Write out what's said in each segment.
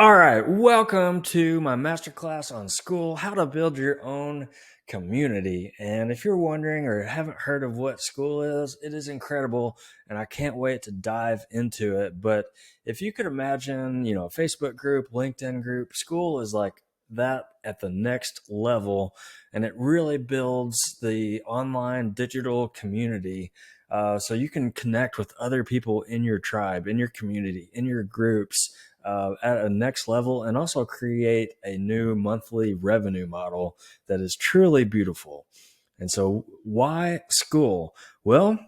All right, welcome to my masterclass on Skool, how to build your own community. And if you're wondering or haven't heard of what Skool is, it is incredible, and I can't wait to dive into it. But if you could imagine, a Facebook group, LinkedIn group, Skool is like that at the next level, and it really builds the online digital community. So you can connect with other people in your tribe, in your community, in your groups at a next level, and also create a new monthly revenue model that is truly beautiful. And so, why Skool? Well,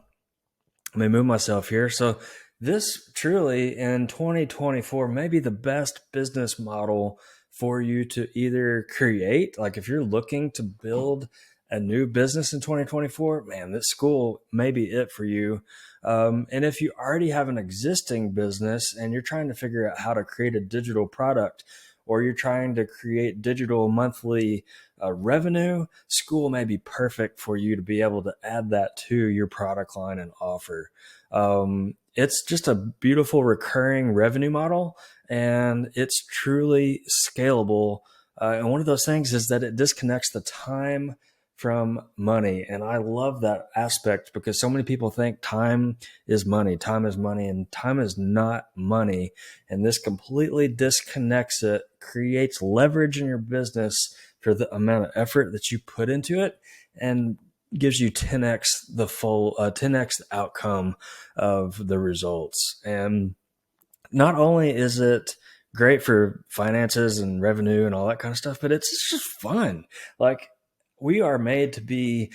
let me move myself here. So, this truly in 2024 may be the best business model for you to either create, like if you're looking to build a new business in 2024, man, this Skool may be it for you. And if you already have an existing business and you're trying to figure out how to create a digital product, or you're trying to create digital monthly revenue, Skool may be perfect for you to be able to add that to your product line and offer. It's just a beautiful recurring revenue model, and it's truly scalable. And one of those things is that it disconnects the time from money. And I love that aspect because so many people think time is money, and time is not money. And this completely disconnects it, creates leverage in your business for the amount of effort that you put into it, and gives you 10x the full 10x outcome of the results. And not only is it great for finances and revenue and all that kind of stuff, but it's just fun. Like, we are made to be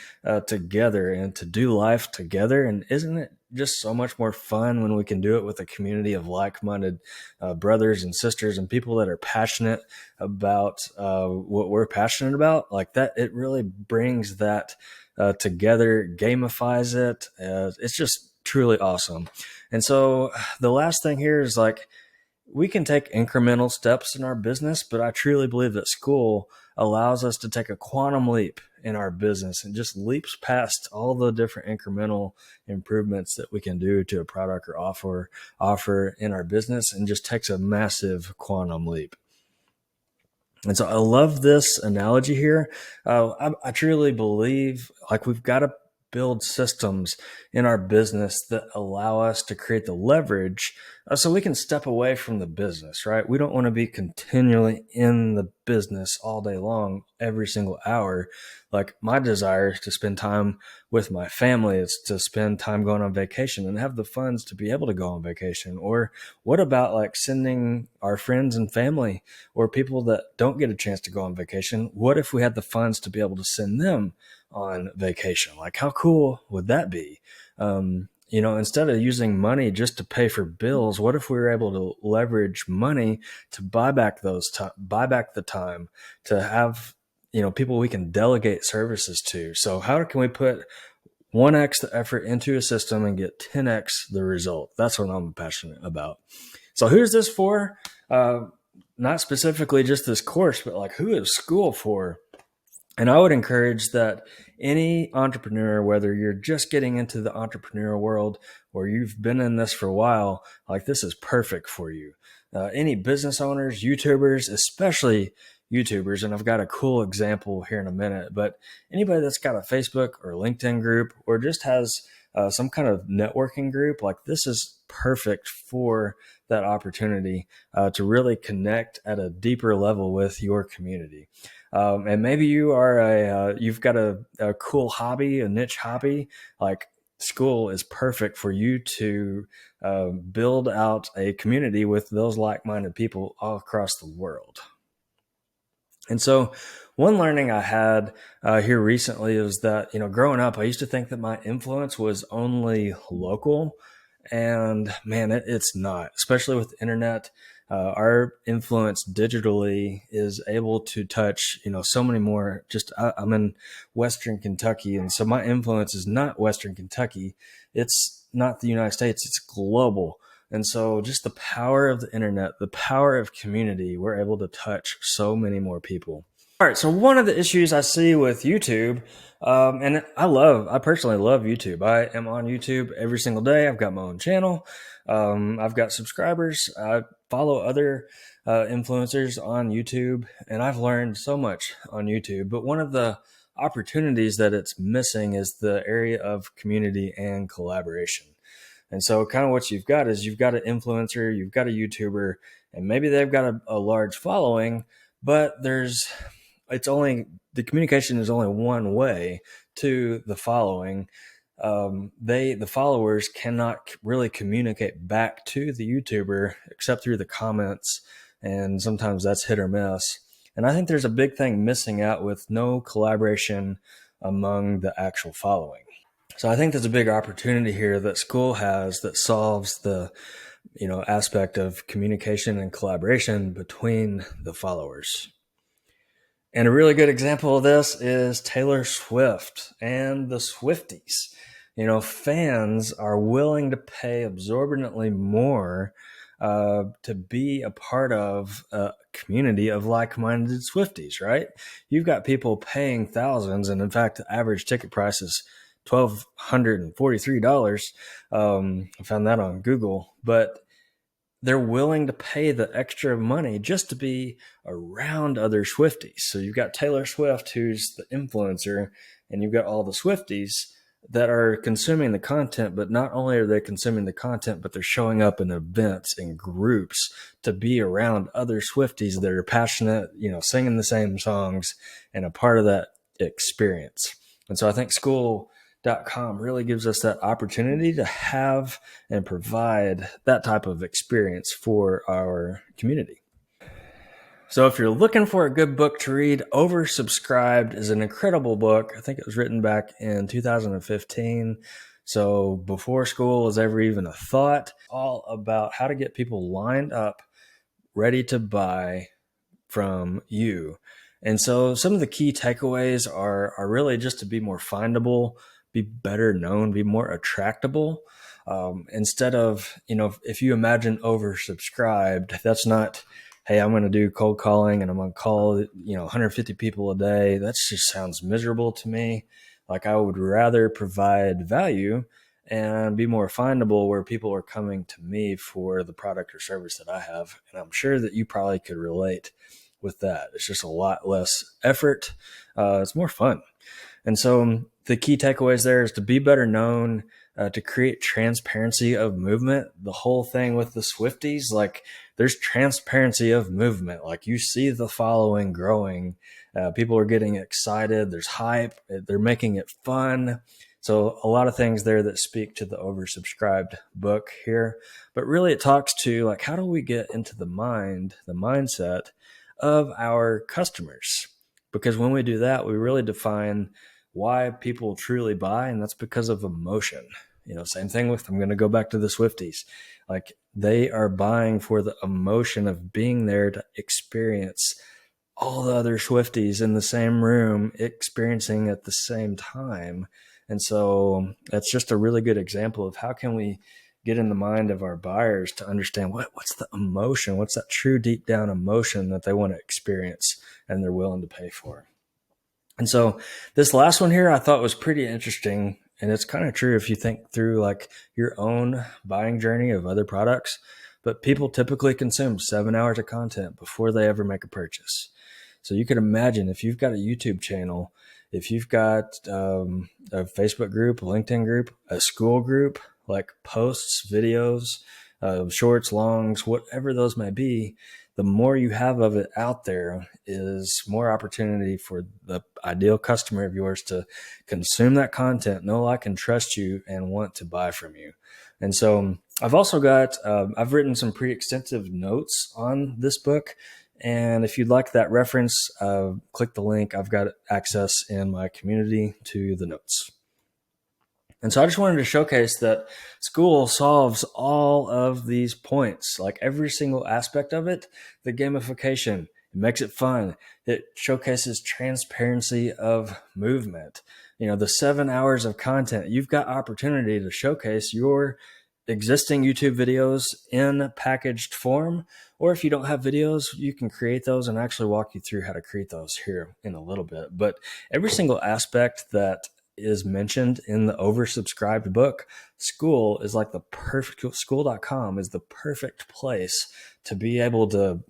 together and to do life together. And isn't it just so much more fun when we can do it with a community of like-minded brothers and sisters and people that are passionate about what we're passionate about? Like that, it really brings that together, gamifies it. It's just truly awesome. And so the last thing here is like, we can take incremental steps in our business, but I truly believe that Skool allows us to take a quantum leap in our business and just leaps past all the different incremental improvements that we can do to a product or offer in our business, and just takes a massive quantum leap. And so I love this analogy here. I truly believe like we've got to build systems in our business that allow us to create the leverage so we can step away from the business, right? We don't want to be continually in the business all day long, every single hour. Like, my desire is to spend time with my family. It's to spend time going on vacation and have the funds to be able to go on vacation. Or what about like sending our friends and family or people that don't get a chance to go on vacation? What if we had the funds to be able to send them on vacation? Like, how cool would that be? Instead of using money just to pay for bills, what if we were able to leverage money to buy back the time, to have, people we can delegate services to? So how can we put 1x the effort into a system and get 10x the result? That's what I'm passionate about. So who's this for? Not specifically just this course, but like, who is Skool for? And I would encourage that any entrepreneur, whether you're just getting into the entrepreneurial world or you've been in this for a while, like, this is perfect for you. Any business owners, YouTubers, especially YouTubers, and I've got a cool example here in a minute, but anybody that's got a Facebook or LinkedIn group or just has some kind of networking group, like, this is perfect for that opportunity to really connect at a deeper level with your community. And maybe you've got a cool hobby, a niche hobby. Like, Skool is perfect for you to build out a community with those like-minded people all across the world. And so one learning I had here recently is that, growing up, I used to think that my influence was only local. And man, it's not, especially with the internet. Our influence digitally is able to touch, so many more. I'm in Western Kentucky, and so my influence is not Western Kentucky. It's not the United States. It's global. And so just the power of the internet, the power of community, we're able to touch so many more people. All right, so one of the issues I see with YouTube, and I personally love YouTube. I am on YouTube every single day. I've got my own channel. I've got subscribers. I follow other influencers on YouTube, and I've learned so much on YouTube. But one of the opportunities that it's missing is the area of community and collaboration. And so, kind of what you've got is you've got an influencer, you've got a YouTuber, and maybe they've got a large following, but the communication is only one way to the following. The followers cannot really communicate back to the YouTuber except through the comments, and sometimes that's hit or miss. And I think there's a big thing missing out with no collaboration among the actual following. So I think there's a big opportunity here that Skool has that solves the aspect of communication and collaboration between the followers. And a really good example of this is Taylor Swift and the Swifties. Fans are willing to pay exorbitantly more to be a part of a community of like-minded Swifties, right? You've got people paying thousands, and in fact, the average ticket price is $1,243. I found that on Google, but they're willing to pay the extra money just to be around other Swifties. So you've got Taylor Swift, who's the influencer, and you've got all the Swifties that are consuming the content, but not only are they consuming the content, but they're showing up in events and groups to be around other Swifties that are passionate, singing the same songs and a part of that experience. And so I think Skool.com really gives us that opportunity to have and provide that type of experience for our community. So if you're looking for a good book to read, Oversubscribed is an incredible book. I think it was written back in 2015. So before Skool was ever even a thought, all about how to get people lined up, ready to buy from you. And so some of the key takeaways are really just to be more findable, be better known, be more attractable. Instead of, if you imagine oversubscribed, that's not, hey, I'm going to do cold calling and I'm going to call, 150 people a day. That just sounds miserable to me. Like I would rather provide value and be more findable where people are coming to me for the product or service that I have. And I'm sure that you probably could relate with that. It's just a lot less effort. It's more fun. And so the key takeaways there is to be better known, to create transparency of movement. The whole thing with the Swifties, like there's transparency of movement. Like you see the following growing. People are getting excited. There's hype. They're making it fun. So a lot of things there that speak to the oversubscribed book here. But really it talks to like, how do we get into the mindset of our customers? Because when we do that, we really define why people truly buy, and that's because of emotion. Same thing with, I'm going to go back to the Swifties. Like they are buying for the emotion of being there to experience all the other Swifties in the same room, experiencing at the same time. And so that's just a really good example of how can we get in the mind of our buyers to understand what's the emotion, what's that true deep down emotion that they want to experience and they're willing to pay for. And so this last one here I thought was pretty interesting, and it's kind of true if you think through like your own buying journey of other products, but people typically consume 7 hours of content before they ever make a purchase. So you could imagine if you've got a YouTube channel, if you've got a Facebook group, a LinkedIn group, a Skool group, like posts, videos, shorts, longs, whatever those may be, the more you have of it out there is more opportunity for the ideal customer of yours to consume that content, know, like, and trust you and want to buy from you. And so I've also got, I've written some pretty extensive notes on this book. And if you'd like that reference, click the link. I've got access in my community to the notes. And so I just wanted to showcase that Skool solves all of these points, like every single aspect of it. The gamification, it makes it fun. It showcases transparency of movement. The 7 hours of content, you've got opportunity to showcase your existing YouTube videos in packaged form, or if you don't have videos, you can create those, and actually walk you through how to create those here in a little bit. But every single aspect that is mentioned in the oversubscribed book, Skool is like the perfect, Skool.com is the perfect place to be able to,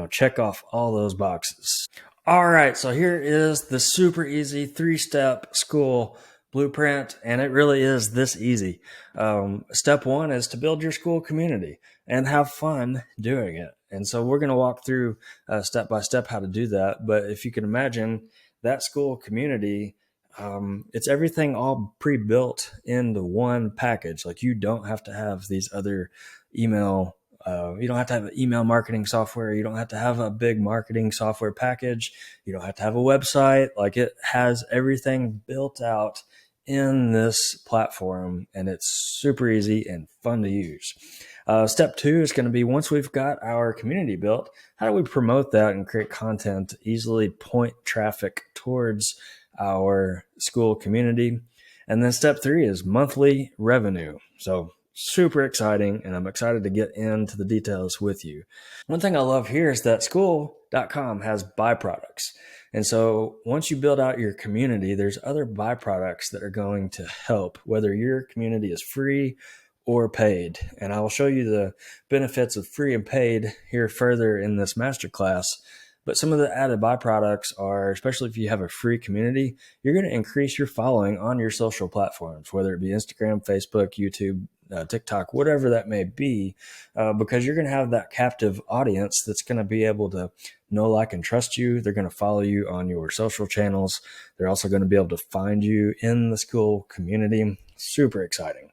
check off all those boxes. All right, so here is the super easy 3-step Skool blueprint, and it really is this easy. Step 1 is to build your Skool community and have fun doing it. And so we're going to walk through step by step how to do that. But if you can imagine that Skool community, it's everything all pre-built into one package. Like, you don't have to have these other email you don't have to have email marketing software. You don't have to have a big marketing software package. You don't have to have a website. Like, it has everything built out in this platform, and it's super easy and fun to use. Step 2 is going to be, once we've got our community built, how do we promote that and create content to easily point traffic towards our Skool community? And then step 3 is monthly revenue. So super exciting, and I'm excited to get into the details with you. One thing I love here is that Skool.com has byproducts. And so once you build out your community, there's other byproducts that are going to help, whether your community is free or paid. And I will show you the benefits of free and paid here further in this masterclass. But some of the added byproducts are, especially if you have a free community, you're going to increase your following on your social platforms, whether it be Instagram, Facebook, YouTube, TikTok, whatever that may be, because you're going to have that captive audience that's going to be able to know, like, and trust you. They're going to follow you on your social channels. They're also going to be able to find you in the Skool community. Super exciting.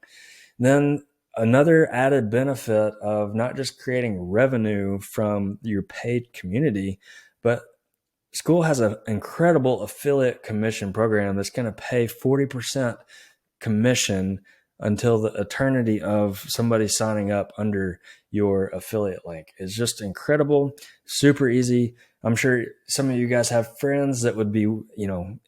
Then another added benefit of not just creating revenue from your paid community, but Skool has an incredible affiliate commission program that's going to pay 40% commission until the eternity of somebody signing up under your affiliate link. It's just incredible, super easy. I'm sure some of you guys have friends that would be,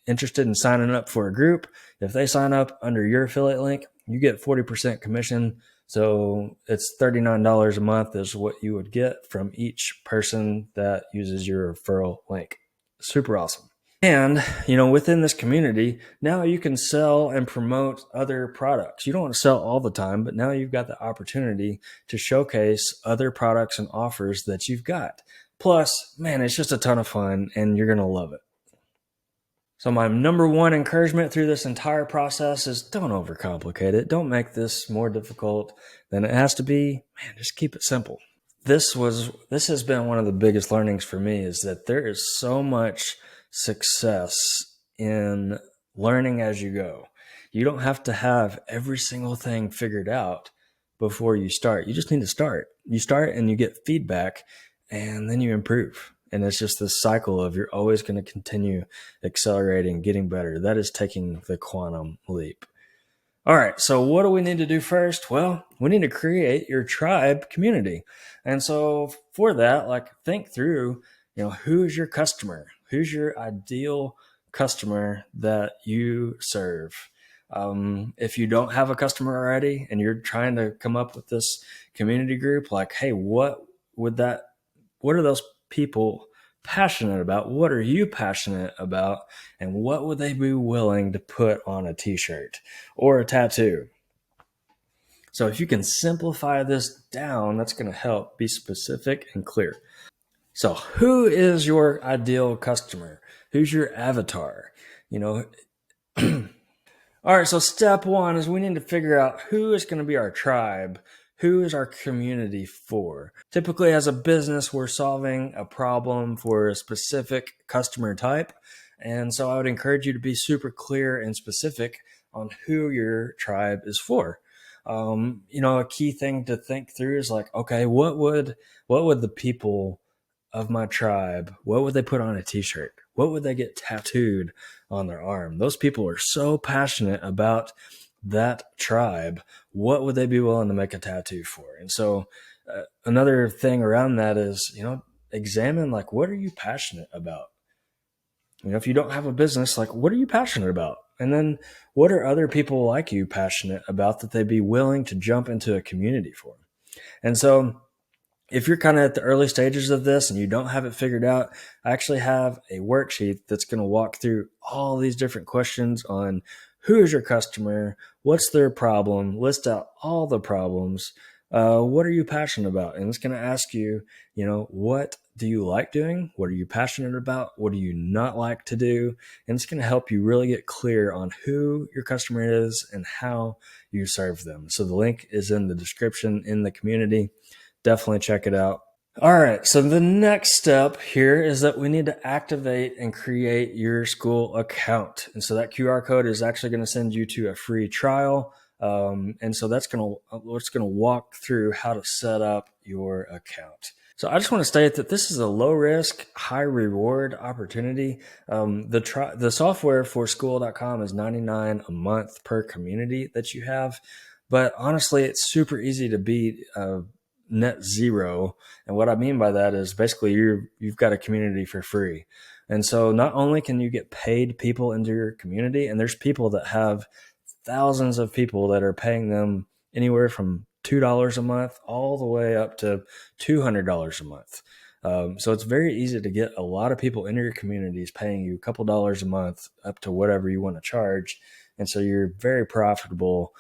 interested in signing up for a group. If they sign up under your affiliate link, you get 40% commission. So it's $39 a month is what you would get from each person that uses your referral link. Super awesome. And, within this community, now you can sell and promote other products. You don't want to sell all the time, but now you've got the opportunity to showcase other products and offers that you've got. Plus, man, it's just a ton of fun, and you're going to love it. So my number one encouragement through this entire process is, don't overcomplicate it. Don't make this more difficult than it has to be. Man, just keep it simple. This has been one of the biggest learnings for me, is that there is so much success in learning as you go. You don't have to have every single thing figured out before you start. You just need to start. You start and you get feedback, and then you improve. And it's just this cycle of, you're always going to continue accelerating, getting better. That is taking the quantum leap. All right, so what do we need to do first? Well, we need to create your tribe community. And so for that, think through, who's your customer? Who's your ideal customer that you serve? If you don't have a customer already and you're trying to come up with this community group, hey, what are those people passionate about? What are you passionate about? And what would they be willing to put on a t-shirt or a tattoo? So if you can simplify this down, that's going to help be specific and clear. So who is your ideal customer? Who's your avatar? All right, so step 1 is we need to figure out who is going to be our tribe. Who is our community for? Typically, as a business, we're solving a problem for a specific customer type. And so I would encourage you to be super clear and specific on who your tribe is for. A key thing to think through is okay, what would the people of my tribe, what would they put on a t-shirt? What would they get tattooed on their arm? Those people are so passionate about that tribe. What would they be willing to make a tattoo for? And so another thing around that is, examine what are you passionate about? If you don't have a business, what are you passionate about? And then what are other people like you passionate about that they'd be willing to jump into a community for? And so if you're kind of at the early stages of this and you don't have it figured out, I actually have a worksheet that's going to walk through all these different questions on who is your customer, what's their problem, list out all the problems, what are you passionate about? And it's going to ask you, what do you like doing? What are you passionate about? What do you not like to do? And it's going to help you really get clear on who your customer is and how you serve them. So the link is in the description in the community. Definitely check it out. All right. So the next step here is that we need to activate and create your school account. And so that QR code is actually going to send you to a free trial. And so we're just going to walk through how to set up your account. So I just want to state that this is a low risk, high reward opportunity. The software for Skool.com is $99 a month per community that you have. But honestly, it's super easy to beat net zero. And what I mean by that is basically you've got a community for free. And so not only can you get paid people into your community, and there's people that have thousands of people that are paying them anywhere from $2 a month all the way up to $200 a month. So it's very easy to get a lot of people into your communities paying you a couple dollars a month up to whatever you want to charge. And so you're very profitable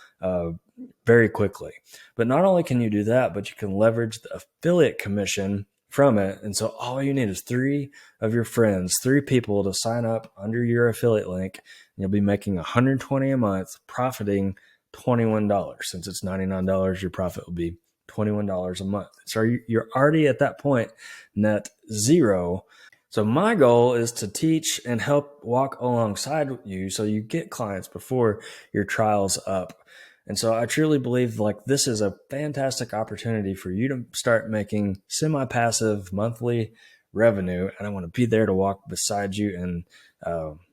very quickly. But not only can you do that, but you can leverage the affiliate commission from it. And so all you need is 3 of your friends, 3 people to sign up under your affiliate link. And you'll be making $120 a month, profiting $21. Since it's $99, your profit will be $21 a month. So you're already at that point, net zero. So my goal is to teach and help walk alongside you so you get clients before your trial's up. And so I truly believe this is a fantastic opportunity for you to start making semi-passive monthly revenue. And I want to be there to walk beside you and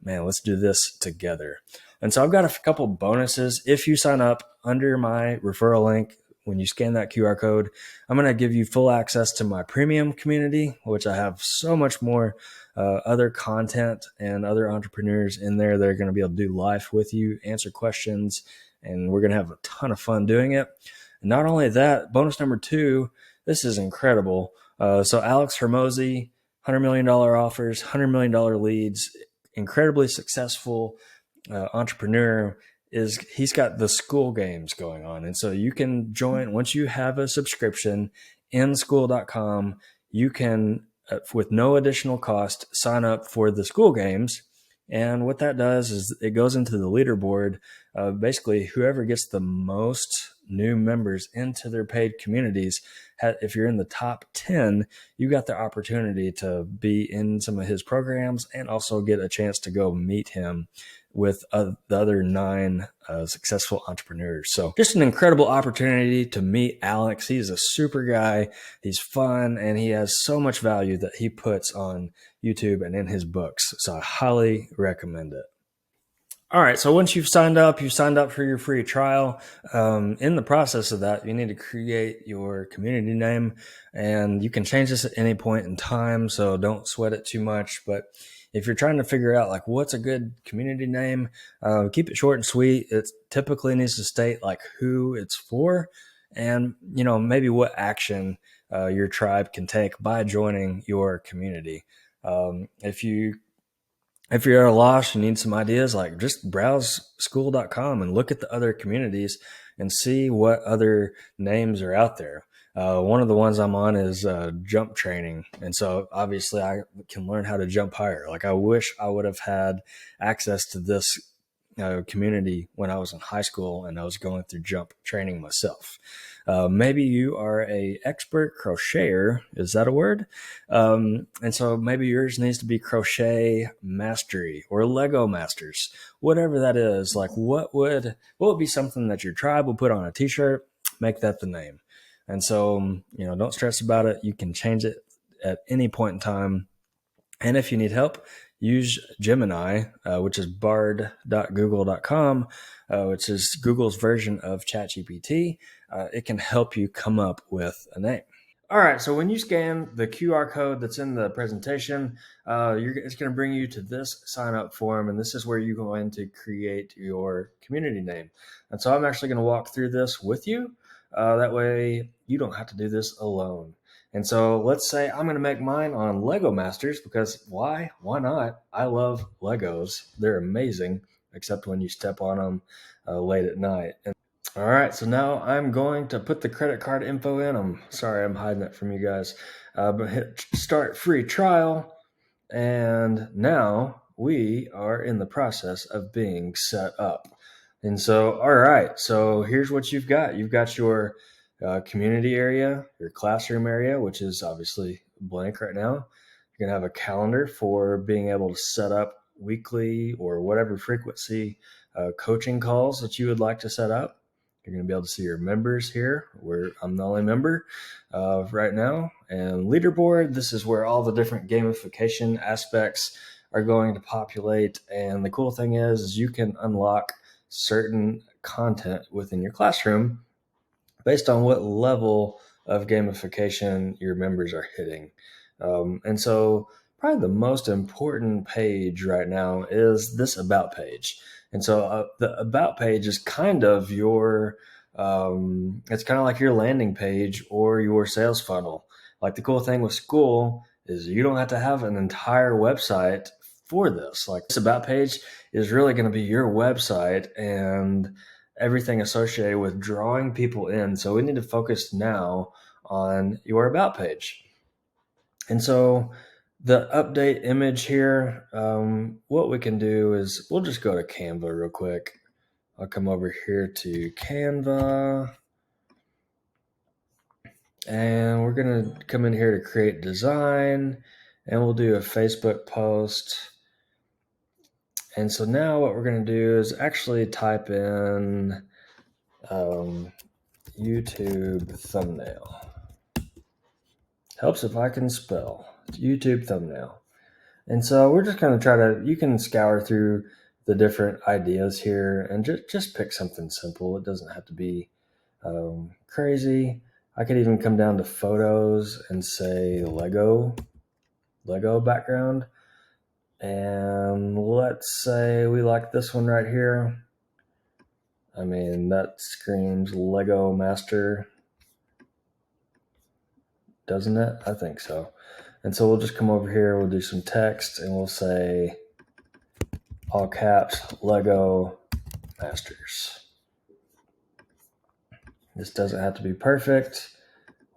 let's do this together. And so I've got a couple bonuses. If you sign up under my referral link, when you scan that QR code, I'm going to give you full access to my premium community, which I have so much more other content and other entrepreneurs in there that are going to be able to do live with you, answer questions, and we're going to have a ton of fun doing it. And not only that, bonus number 2, this is incredible. So Alex Hormozi, $100 million offers, $100 million leads, incredibly successful entrepreneur. He's got the Skool Games going on. And so you can join once you have a subscription in Skool.com. You can, with no additional cost, sign up for the Skool Games. And what that does is it goes into the leaderboard. Basically, whoever gets the most new members into their paid communities, if you're in the top 10, you got the opportunity to be in some of his programs and also get a chance to go meet him with the other 9 successful entrepreneurs. So just an incredible opportunity to meet Alex. He's a super guy. He's fun, and he has so much value that he puts on YouTube and in his books. So I highly recommend it. All right. So once you've signed up for your free trial. In the process of that, you need to create your community name, and you can change this at any point in time. So don't sweat it too much. But if you're trying to figure out what's a good community name, keep it short and sweet. It typically needs to state who it's for, and maybe what action your tribe can take by joining your community. If you're at a loss, you need some ideas, just browse Skool.com and look at the other communities and see what other names are out there. One of the ones I'm on is jump training. And so obviously I can learn how to jump higher. I wish I would have had access to this community when I was in high school and I was going through jump training myself. Maybe you are a expert crocheter. Is that a word? And so maybe yours needs to be Crochet Mastery or Lego Masters, whatever that is. What would be something that your tribe will put on a t-shirt? Make that the name. And so, don't stress about it. You can change it at any point in time. And if you need help, use Gemini, which is bard.google.com, which is Google's version of ChatGPT. It can help you come up with a name. All right, so when you scan the QR code that's in the presentation, it's going to bring you to this sign up form, and this is where you're going to create your community name. And so I'm actually going to walk through this with you. That way you don't have to do this alone. And so let's say I'm going to make mine on Lego Masters because why? Why not? I love Legos. They're amazing, except when you step on them late at night. All right, so now I'm going to put the credit card info in. I'm sorry I'm hiding it from you guys, but hit start free trial. And now we are in the process of being set up. And so, all right, so here's what you've got. You've got your community area, your classroom area, which is obviously blank right now. You're going to have a calendar for being able to set up weekly or whatever frequency coaching calls that you would like to set up. You're going to be able to see your members here, where I'm the only member right now. And leaderboard, this is where all the different gamification aspects are going to populate. And the cool thing is you can unlock certain content within your classroom based on what level of gamification your members are hitting. And so probably the most important page right now is this about page. And so the about page is kind of your, it's kind of like your landing page or your sales funnel. Like the cool thing with Skool is you don't have to have an entire website for this. Like this about page is really going to be your website and everything associated with drawing people in. So we need to focus now on your about page. And so the update image here, what we can do is we'll just go to Canva real quick. I'll come over here to Canva. And we're going to come in here to create design. And we'll do a Facebook post. And so now what we're going to do is actually type in YouTube thumbnail. Helps if I can spell. YouTube thumbnail. And so we're just going to try to, you can scour through the different ideas here and just pick something simple. It doesn't have to be crazy. I could even come down to photos and say Lego background. And let's say we like this one right here. I mean, that screams Lego Master, doesn't it? I think so. And so we'll just come over here, we'll do some text, and we'll say, all caps, Lego Masters. This doesn't have to be perfect.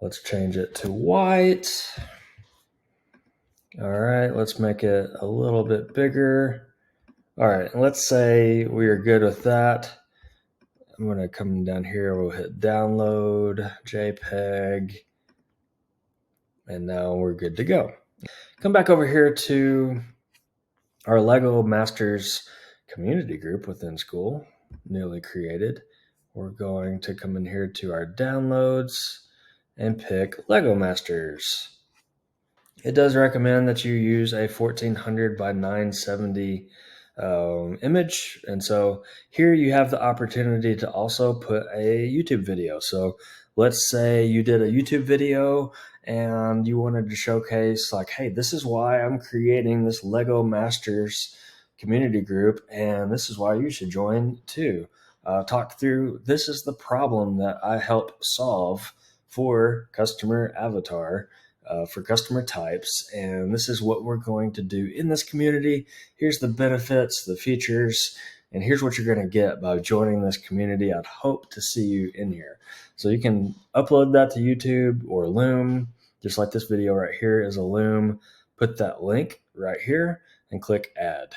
Let's change it to white. All right, let's make it a little bit bigger. All right, let's say we are good with that. I'm going to come down here, we'll hit download, JPEG, and now we're good to go. Come back over here to our Lego Masters community group within Skool, newly created. We're going to come in here to our downloads and pick Lego Masters. It does recommend that you use a 1400 by 970 image. And so here you have the opportunity to also put a YouTube video. So let's say you did a YouTube video and you wanted to showcase like, hey, this is why I'm creating this Lego Masters community group, and this is why you should join too. Talk through, this is the problem that I help solve for customer avatar, for customer types, and this is what we're going to do in this community. Here's the benefits, the features, and here's what you're going to get by joining this community. I'd hope to see you in here. So you can upload that to YouTube or Loom, just like this video right here is a Loom. Put that link right here and click add.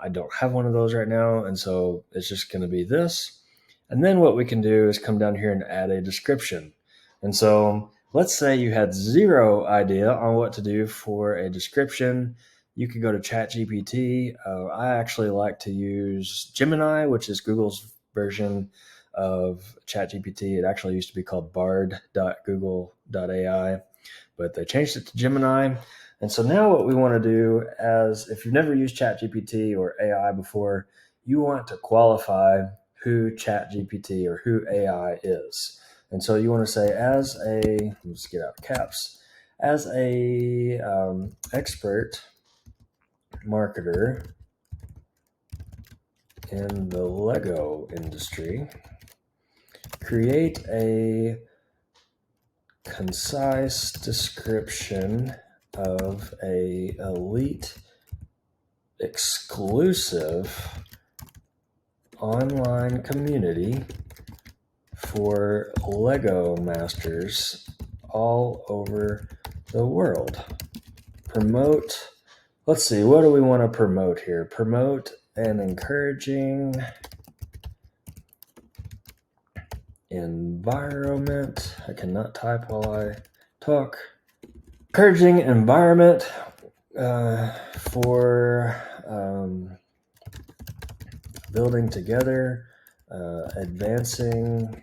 I don't have one of those right now, and so it's just going to be this. And then what we can do is come down here and add a description. And so let's say you had zero idea on what to do for a description. You could go to ChatGPT. I actually like to use Gemini, which is Google's version of ChatGPT. It actually used to be called bard.google.ai, but they changed it to Gemini. And so now what we want to do, as if you've never used ChatGPT or AI before, you want to qualify who ChatGPT or who AI is. And so you want to say, let's get out caps, as a expert marketer in the Lego industry, create a concise description of a elite exclusive online community for Lego masters all over the world. Promote, let's see, what do we want to promote here? Promote an encouraging environment. I cannot type while I talk. Encouraging environment for building together, advancing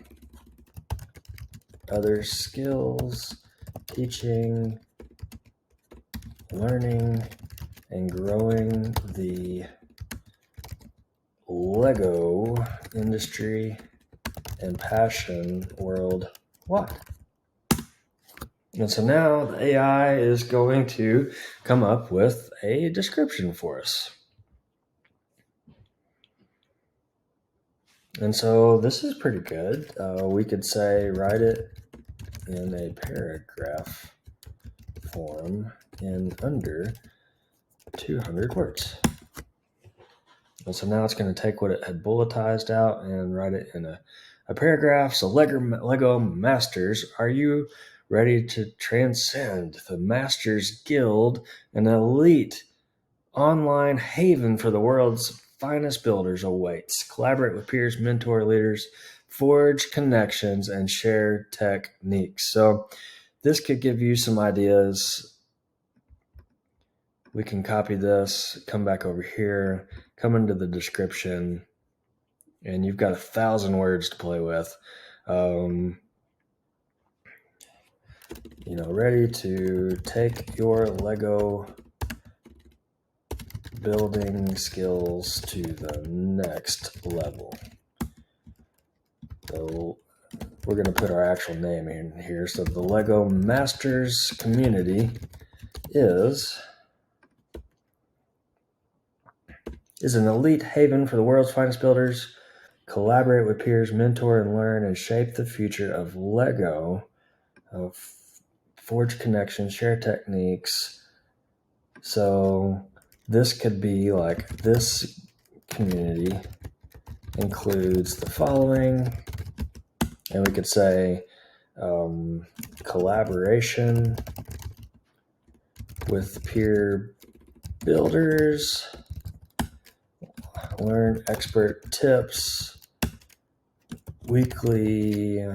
other skills, teaching, learning, and growing the Lego industry and passion worldwide. And so now the AI is going to come up with a description for us. And so this is pretty good. We could say, write it in a paragraph form in under 200 words. And so now it's going to take what it had bulletized out and write it in a paragraph. So Lego Masters, are you ready to transcend the Masters Guild, an elite online haven for the world's finest builders awaits? Collaborate with peers, mentor leaders, forge connections, and share techniques. So this could give you some ideas. We can copy this, come back over here, come into the description, and you've got 1,000 words to play with. Ready to take your Lego building skills to the next level. So we're going to put our actual name in here. So the Lego Masters community is an elite haven for the world's finest builders. Collaborate with peers, mentor and learn, and shape the future of Lego. Forge connections, share techniques. So this could be like, this community includes the following, and we could say collaboration with peer builders, learn expert tips, weekly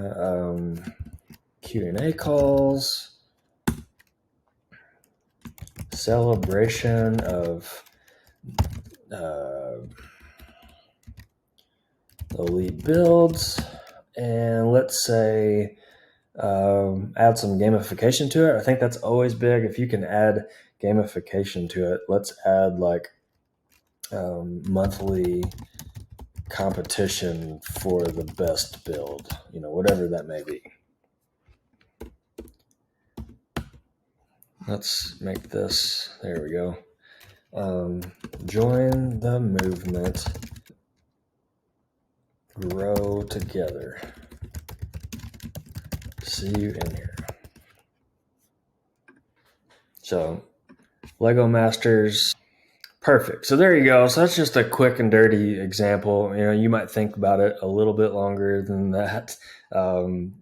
Q&A calls, celebration of elite builds, and let's say add some gamification to it. I think that's always big. If you can add gamification to it, let's add like monthly competition for the best build, whatever that may be. Let's make this, there we go. Join the movement, grow together. See you in here. So, Lego Masters, perfect. So there you go. So that's just a quick and dirty example. You might think about it a little bit longer than that.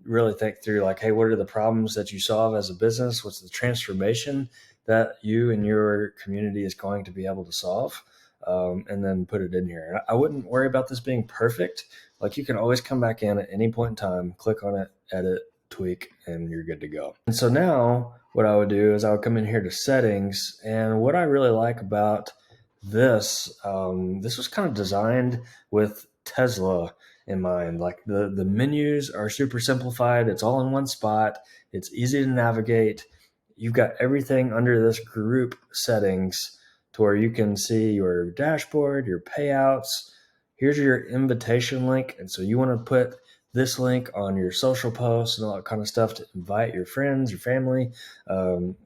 Really think through like, hey, what are the problems that you solve as a business? What's the transformation that you and your community is going to be able to solve? And then put it in here. I wouldn't worry about this being perfect. Like, you can always come back in at any point in time, click on it, edit, tweak, and you're good to go. And so now what I would do is I would come in here to settings. And what I really like about this was kind of designed with Tesla in mind. Like the menus are super simplified. It's all in one spot. It's easy to navigate. You've got everything under this group settings to where you can see your dashboard, your payouts. Here's your invitation link. And so you want to put this link on your social posts and all that kind of stuff to invite your friends, your family,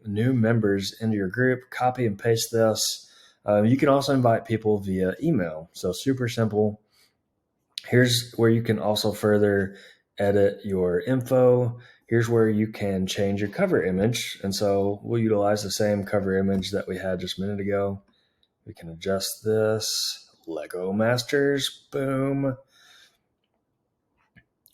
new members into your group. Copy and paste this. You can also invite people via email. So super simple. Here's where you can also further edit your info. Here's where you can change your cover image. And so we'll utilize the same cover image that we had just a minute ago. We can adjust this. Lego Masters, boom.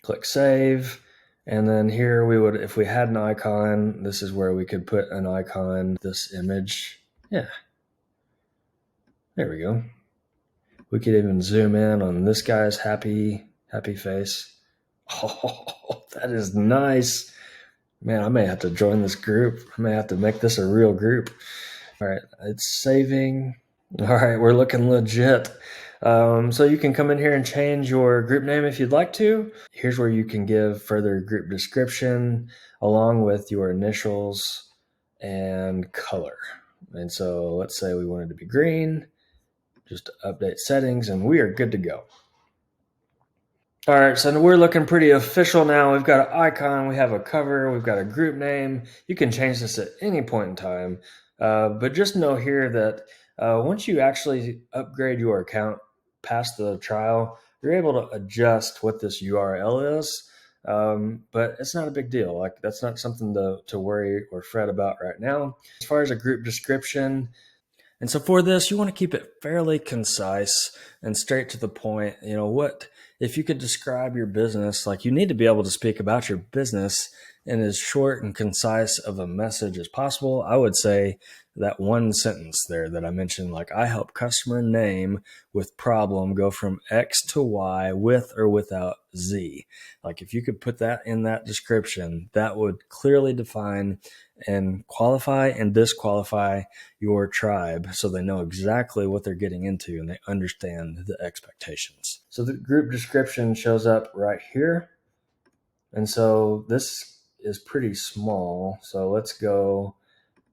Click save. And then here we would, if we had an icon, this is where we could put an icon, this image. Yeah. There we go. We could even zoom in on this guy's happy face. Oh, that is nice. Man, I may have to join this group. I may have to make this a real group. All right, it's saving. All right, we're looking legit. So you can come in here and change your group name if you'd like to. Here's where you can give further group description along with your initials and color. And so let's say we wanted to be green. Just update settings and we are good to go. All right, so we're looking pretty official now. We've got an icon, we have a cover, we've got a group name. You can change this at any point in time, but just know here that once you actually upgrade your account past the trial, you're able to adjust what this URL is, but it's not a big deal. Like that's not something to worry or fret about right now. As far as a group description, and so for this, you want to keep it fairly concise and straight to the point. You know, what if you could describe your business, like you need to be able to speak about your business in as short and concise of a message as possible. I would say that one sentence there that I mentioned, like I help customer name with problem go from X to Y with or without Z. Like if you could put that in that description, that would clearly define and qualify and disqualify your tribe so they know exactly what they're getting into and they understand the expectations. So the group description shows up right here. And so this is pretty small. So let's go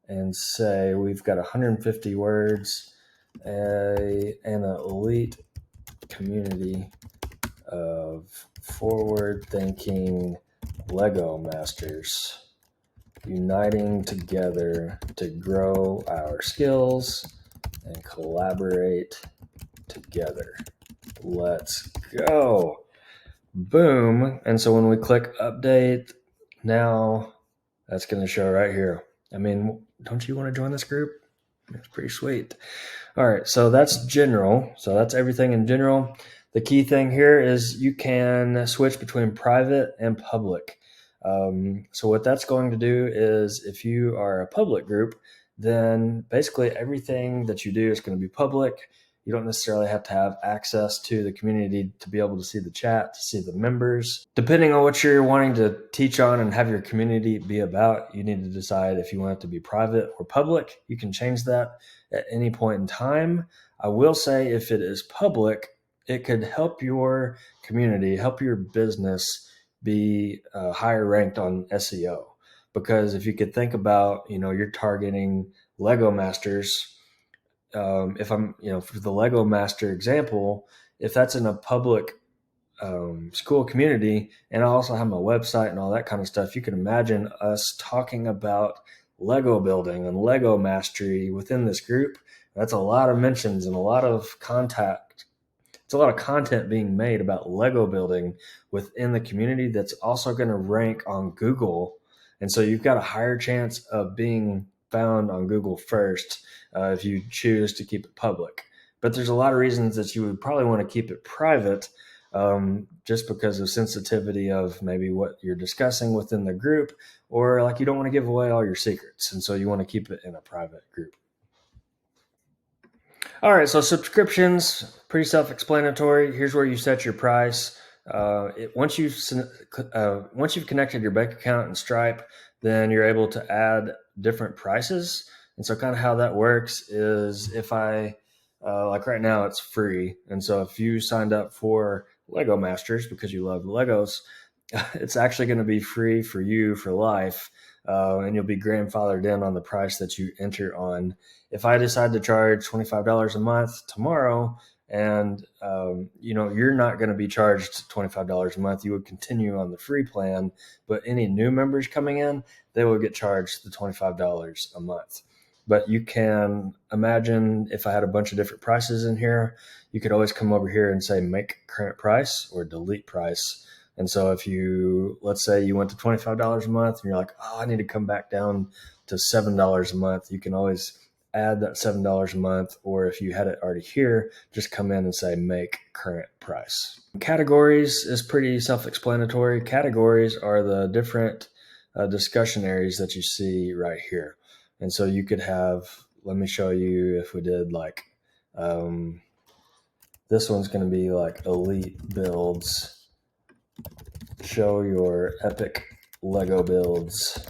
and say we've got 150 words, an elite community of forward-thinking Lego masters uniting together to grow our skills and collaborate together. Let's go. Boom. And so when we click update, now that's going to show right here. I mean, don't you want to join this group? It's pretty sweet. All right, so that's general. So that's everything in general. The key thing here is you can switch between private and public. So what that's going to do is if you are a public group, then basically everything that you do is going to be public. You don't necessarily have to have access to the community to be able to see the chat, to see the members. Depending on what you're wanting to teach on and have your community be about, you need to decide if you want it to be private or public. You can change that at any point in time. I will say if it is public, it could help your community, help your business be higher ranked on SEO. Because if you could think about, you're targeting Lego masters. If I'm, for the Lego master example, if that's in a public school community, and I also have my website and all that kind of stuff, you can imagine us talking about Lego building and Lego mastery within this group. That's a lot of mentions and a lot of contact. It's a lot of content being made about Lego building within the community that's also going to rank on Google. And so you've got a higher chance of being found on Google first if you choose to keep it public. But there's a lot of reasons that you would probably want to keep it private, just because of sensitivity of maybe what you're discussing within the group, or like you don't want to give away all your secrets. And so you want to keep it in a private group. All right, so subscriptions, pretty self-explanatory. Here's where you set your price. Once you've connected your bank account and Stripe, then you're able to add different prices. And so kind of how that works is if I, like right now, it's free. And so if you signed up for Lego Masters because you love Legos, it's actually going to be free for you for life. And you'll be grandfathered in on the price that you enter on. If I decide to charge $25 a month tomorrow And, you're not going to be charged $25 a month. You would continue on the free plan, but any new members coming in, they will get charged the $25 a month. But you can imagine if I had a bunch of different prices in here, you could always come over here and say make current price or delete price. And so if let's say you went to $25 a month and you're like, oh, I need to come back down to $7 a month, you can always add that $7 a month. Or if you had it already here, just come in and say make current price. Categories is pretty self-explanatory. Categories are the different discussion areas that you see right here. And so you could have, let me show you if we did like, this one's going to be like elite builds. Show your epic Lego builds.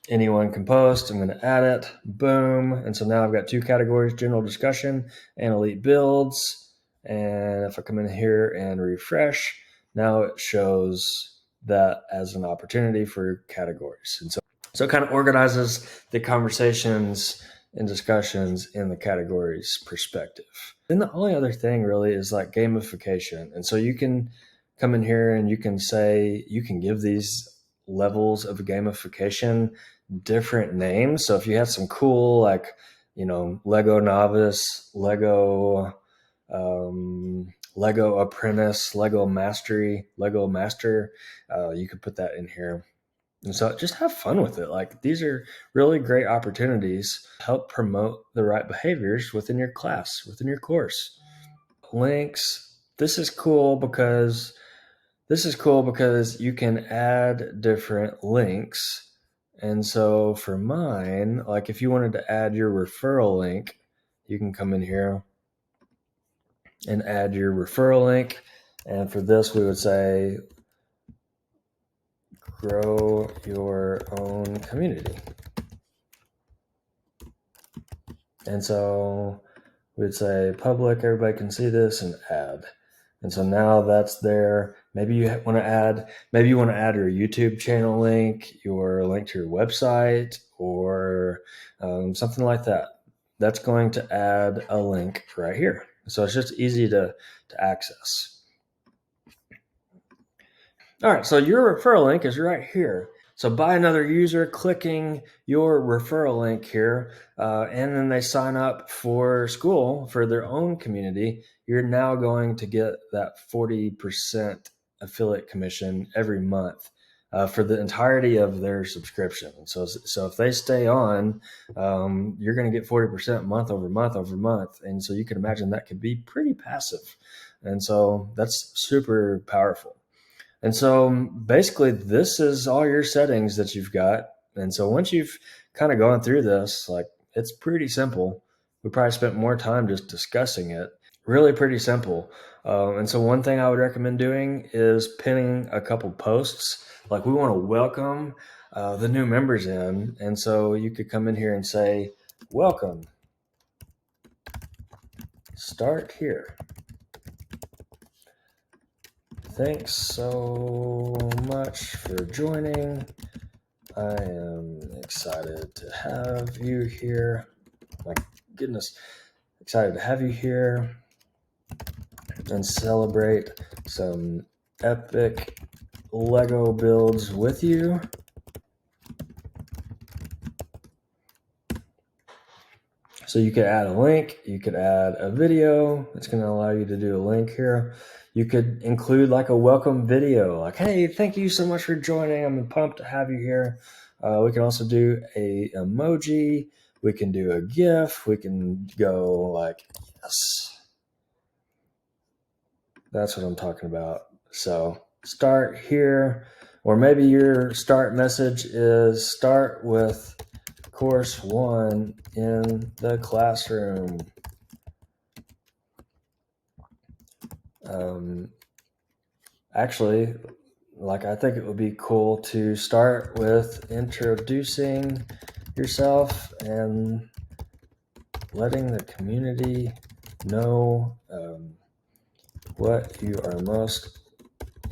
Anyone can post. I'm going to add it. Boom. And so now I've got two categories, general discussion and elite builds. And if I come in here and refresh, now it shows that as an opportunity for categories. And so it kind of organizes the conversations and discussions in the categories perspective. Then the only other thing really is like gamification. And so you can come in here and you can say, you can give these levels of gamification different names. So if you had some cool, like, Lego novice, Lego apprentice, Lego mastery, Lego master, you could put that in here. And so just have fun with it. Like, these are really great opportunities to help promote the right behaviors within your class, within your course. Links. This is cool because you can add different links. And so for mine, like if you wanted to add your referral link, you can come in here and add your referral link. And for this, we would say, grow your own community. And so we'd say public, everybody can see this, and add. And so now that's there. Maybe you want to add your YouTube channel link, your link to your website, or something like that. That's going to add a link right here. So it's just easy to access. All right, so your referral link is right here. So by another user clicking your referral link here, and then they sign up for Skool for their own community, you're now going to get that 40% affiliate commission every month for the entirety of their subscription. So if they stay on, you're going to get 40% month over month over month. And so you can imagine that could be pretty passive. And so that's super powerful. And so basically this is all your settings that you've got. And so once you've kind of gone through this, like, it's pretty simple. We probably spent more time just discussing it. Really pretty simple. And so one thing I would recommend doing is pinning a couple posts. Like, we want to welcome the new members in. And so you could come in here and say, welcome. Start here. Thanks so much for joining. I am excited to have you here. My goodness, excited to have you here and celebrate some epic Lego builds with you. So you could add a link, you could add a video. It's going to allow you to do a link here. You could include like a welcome video, like, hey, thank you so much for joining. I'm pumped to have you here. We can also do a emoji. We can do a GIF. We can go like, yes. That's what I'm talking about. So start here, or maybe your start message is start with course 1 in the classroom. Actually, like, I think it would be cool to start with introducing yourself and letting the community know what you are most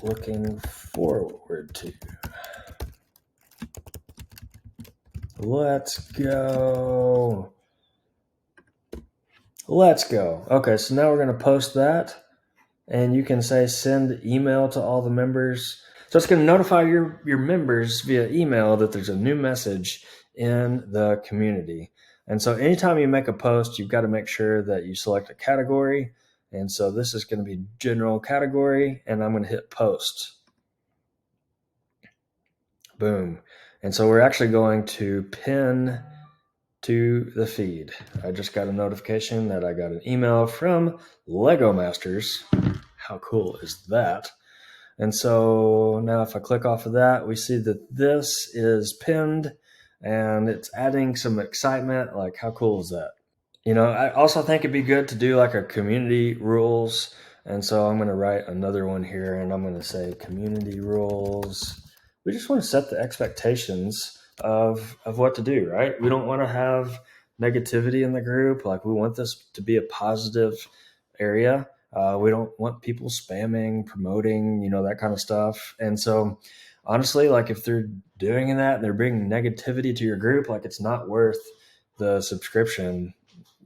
looking forward to. Let's go. Let's go. Okay, so now we're going to post that, and you can say send email to all the members. So it's going to notify your members via email that there's a new message in the community. And so anytime you make a post, you've got to make sure that you select a category. And so this is going to be general category, and I'm going to hit post. Boom. And so we're actually going to pin to the feed. I just got a notification that I got an email from Lego Masters. How cool is that? And so now if I click off of that, we see that this is pinned and it's adding some excitement. Like, how cool is that? You know, I also think it'd be good to do like a community rules. And so I'm going to write another one here, and I'm going to say community rules. We just want to set the expectations of what to do, right? We don't want to have negativity in the group. Like, we want this to be a positive area. We don't want people spamming, promoting, you know, that kind of stuff. And so honestly, like, if they're doing that and they're bringing negativity to your group, like, it's not worth the subscription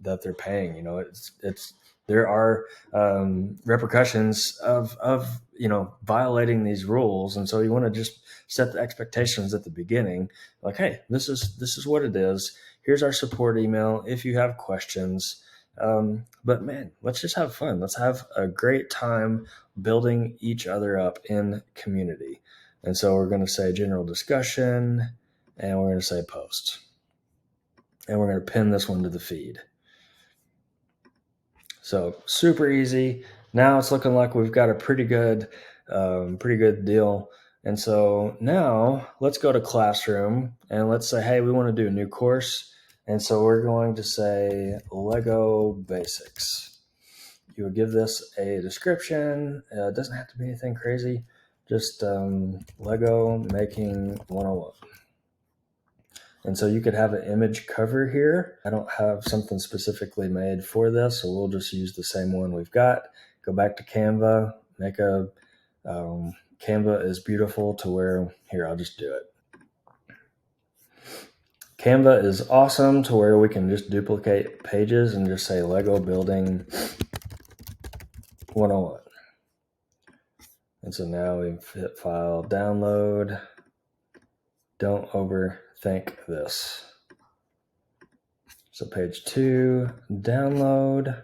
that they're paying. You know, it's there are repercussions of you know, violating these rules, and so you want to just set the expectations at the beginning. Like, hey, this is what it is. Here's our support email if you have questions. But man, let's just have fun. Let's have a great time building each other up in community. And so we're going to say general discussion, and we're going to say post, and we're going to pin this one to the feed. So super easy. Now it's looking like we've got a pretty good deal. And so now let's go to Classroom, and let's say, hey, we want to do a new course. And so we're going to say Lego Basics. You would give this a description. It doesn't have to be anything crazy. Just Lego Making 101. And so you could have an image cover here. I don't have something specifically made for this, so we'll just use the same one we've got. Go back to Canva, make a, Canva is beautiful to where, here, I'll just do it. Canva is awesome to where we can just duplicate pages and just say Lego Building 101. And so now we've hit File, Download. Don't overthink this. So page 2, download.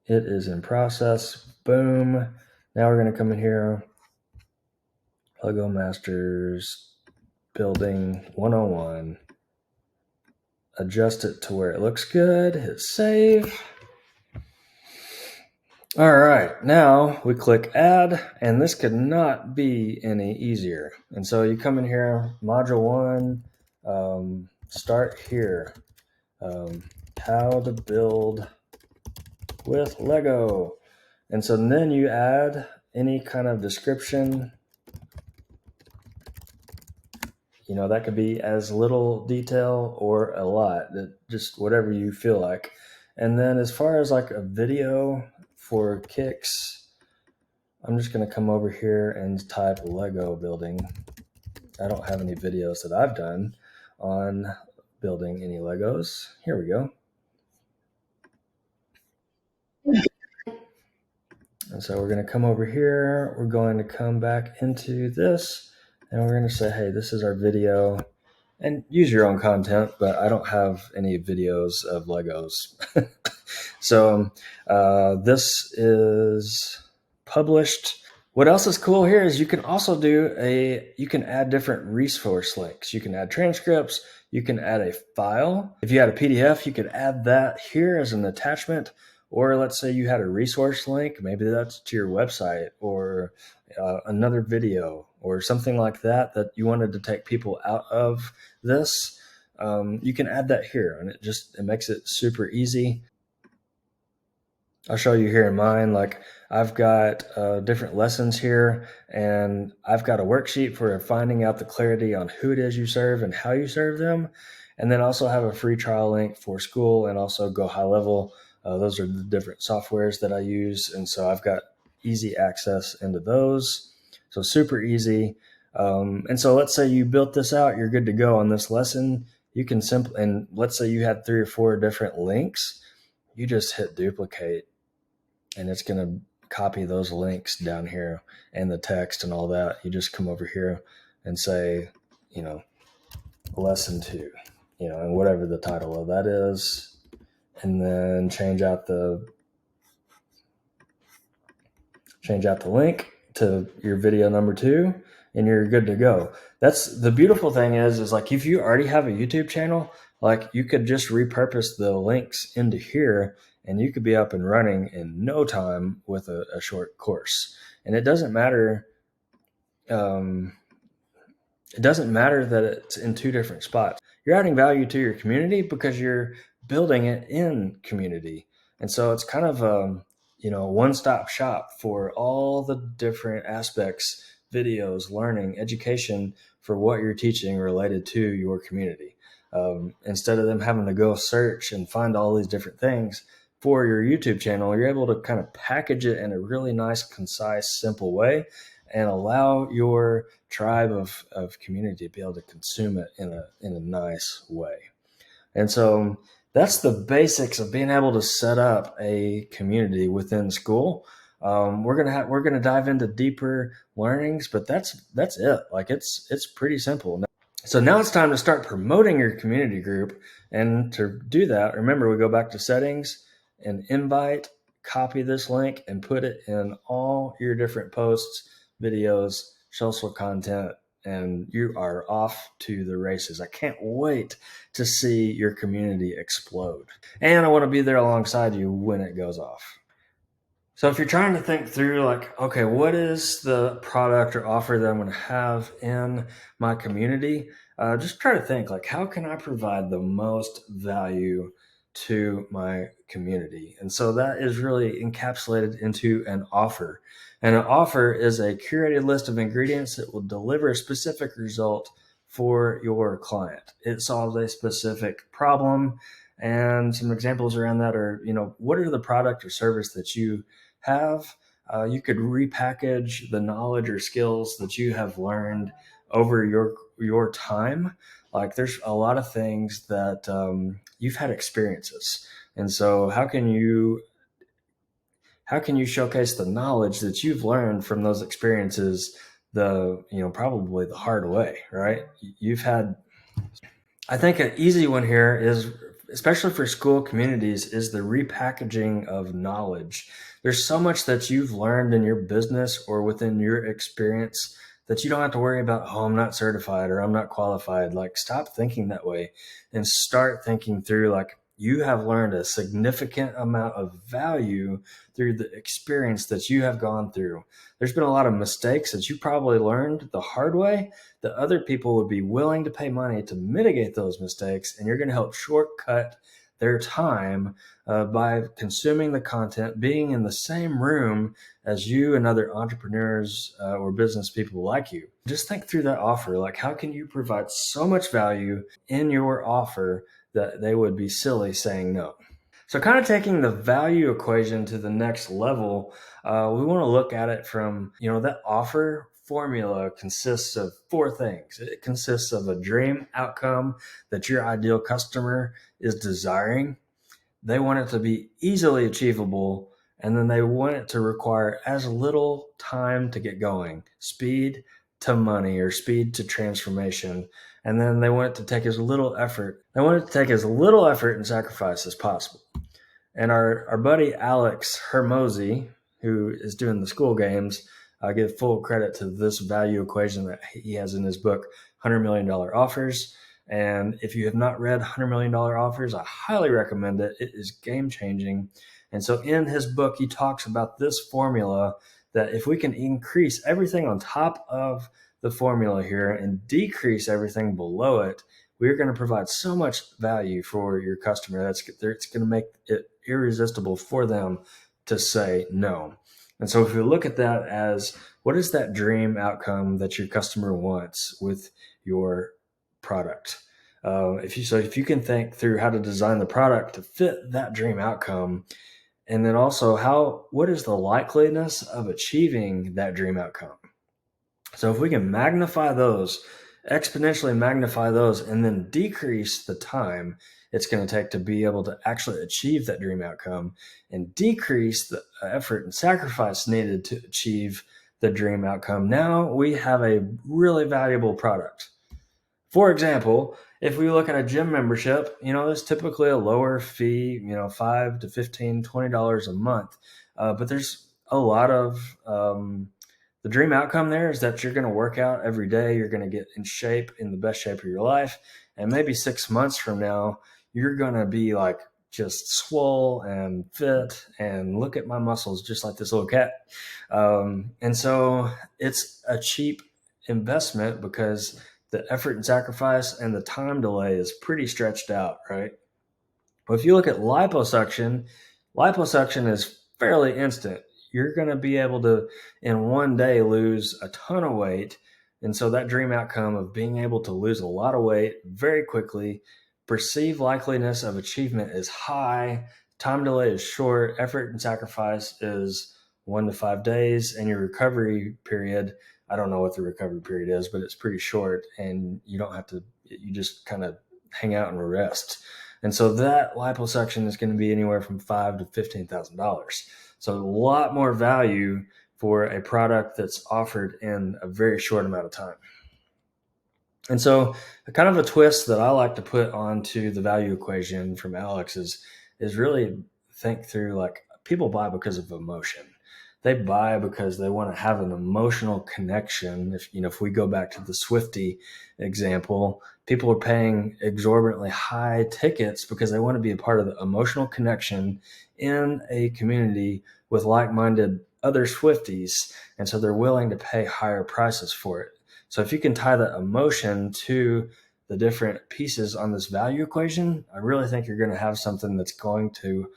It is in process. Boom. Now we're going to come in here. Lego Masters Building 101. Adjust it to where it looks good. Hit save. All right, now we click add, and this could not be any easier. And so you come in here, module 1, start here. How to build with Lego. And so then you add any kind of description. You know, that could be as little detail or a lot, just whatever you feel like. And then as far as like a video for kicks, I'm just going to come over here and type Lego building. I don't have any videos that I've done on building any Legos. Here we go. And so we're going to come over here. We're going to come back into this, and we're going to say, hey, this is our video. And use your own content, but I don't have any videos of Legos. So this is published. What else is cool here is you can also you can add different resource links. You can add transcripts. You can add a file. If you had a PDF, you could add that here as an attachment. Or let's say you had a resource link, maybe that's to your website or another video or something like that you wanted to take people out of this. You can add that here, and it makes it super easy. I'll show you here in mine. Like, I've got different lessons here, and I've got a worksheet for finding out the clarity on who it is you serve and how you serve them. And then also have a free trial link for Skool and also Go High Level. Those are the different softwares that I use. And so I've got easy access into those. So super easy. And so let's say you built this out, you're good to go on this lesson. You can and let's say you had 3 or 4 different links. you just hit duplicate, and it's going to copy those links down here and the text and all that. You just come over here and say, lesson 2, and whatever the title of that is, and then change out the link to your video number 2, and you're good to go. That's the beautiful thing is like if you already have a YouTube channel, like you could just repurpose the links into here, and you could be up and running in no time with a short course. And it doesn't matter. It doesn't matter that it's in 2 different spots. You're adding value to your community because you're building it in community. And so it's kind of a one-stop shop for all the different aspects, videos, learning, education for what you're teaching related to your community. Instead of them having to go search and find all these different things for your YouTube channel, you're able to kind of package it in a really nice, concise, simple way and allow your tribe of community to be able to consume it in a nice way. And so that's the basics of being able to set up a community within Skool. We're gonna dive into deeper learnings, but that's it. Like it's pretty simple. So now it's time to start promoting your community group. And to do that, remember, we go back to settings and invite, copy this link and put it in all your different posts, videos, social content, and you are off to the races. I can't wait to see your community explode. And I want to be there alongside you when it goes off. So if you're trying to think through like, okay, what is the product or offer that I'm going to have in my community? Just try to think like, how can I provide the most value to my community? And so that is really encapsulated into an offer. And an offer is a curated list of ingredients that will deliver a specific result for your client. It solves a specific problem. And some examples around that are, what are the product or service that you have? You could repackage the knowledge or skills that you have learned over your time. Like there's a lot of things that you've had experiences. And so how can you showcase the knowledge that you've learned from those experiences, probably the hard way, right? I think an easy one here is, especially for school communities, is the repackaging of knowledge. There's so much that you've learned in your business or within your experience that you don't have to worry about, oh, I'm not certified or I'm not qualified. Like, stop thinking that way and start thinking through, like, you have learned a significant amount of value through the experience that you have gone through. There's been a lot of mistakes that you probably learned the hard way that other people would be willing to pay money to mitigate those mistakes, and you're going to help shortcut their time by consuming the content, being in the same room as you and other entrepreneurs or business people like you. Just think through that offer. Like, how can you provide so much value in your offer that they would be silly saying no? So kind of taking the value equation to the next level, we want to look at it from, that offer formula consists of 4 things. It consists of a dream outcome that your ideal customer is desiring. They want it to be easily achievable, and then they want it to require as little time to get going, speed to money or speed to transformation. And then they want it to take as little effort. They want it to take as little effort and sacrifice as possible. And our buddy Alex Hormozi, who is doing the Skool Games, I give full credit to this value equation that he has in his book, $100 Million Offers. And if you have not read $100 Million Offers, I highly recommend it. It is game changing. And so in his book, he talks about this formula that if we can increase everything on top of the formula here and decrease everything below it, we're going to provide so much value for your customer that's going to make it irresistible for them to say no. And so if you look at that as, what is that dream outcome that your customer wants with your product? If you can think through how to design the product to fit that dream outcome, and then also what is the likeliness of achieving that dream outcome? So if we can exponentially magnify those, and then decrease the time, it's going to take to be able to actually achieve that dream outcome and decrease the effort and sacrifice needed to achieve the dream outcome, now we have a really valuable product. For example, if we look at a gym membership, there's typically a lower fee, $5 to $15, $20 a month. But there's a lot of the dream outcome there is that you're going to work out every day. You're going to get in shape, in the best shape of your life. And maybe 6 months from now, you're going to be like just swole and fit and look at my muscles just like this little cat. And so it's a cheap investment because the effort and sacrifice and the time delay is pretty stretched out, right? Well, if you look at liposuction is fairly instant. You're going to be able to, in one day, lose a ton of weight. And so that dream outcome of being able to lose a lot of weight very quickly, perceived likeliness of achievement is high, time delay is short, effort and sacrifice is 1 to 5 days, and your recovery period, I don't know what the recovery period is, but it's pretty short, and you just kind of hang out and rest. And so that liposuction is going to be anywhere from $5,000 to $15,000. So a lot more value for a product that's offered in a very short amount of time. And so kind of a twist that I like to put onto the value equation from Alex is really think through, like, people buy because of emotion. They buy because they want to have an emotional connection. If we go back to the Swiftie example, people are paying exorbitantly high tickets because they want to be a part of the emotional connection in a community with like-minded other Swifties. And so they're willing to pay higher prices for it. So if you can tie that emotion to the different pieces on this value equation, I really think you're going to have something that's going to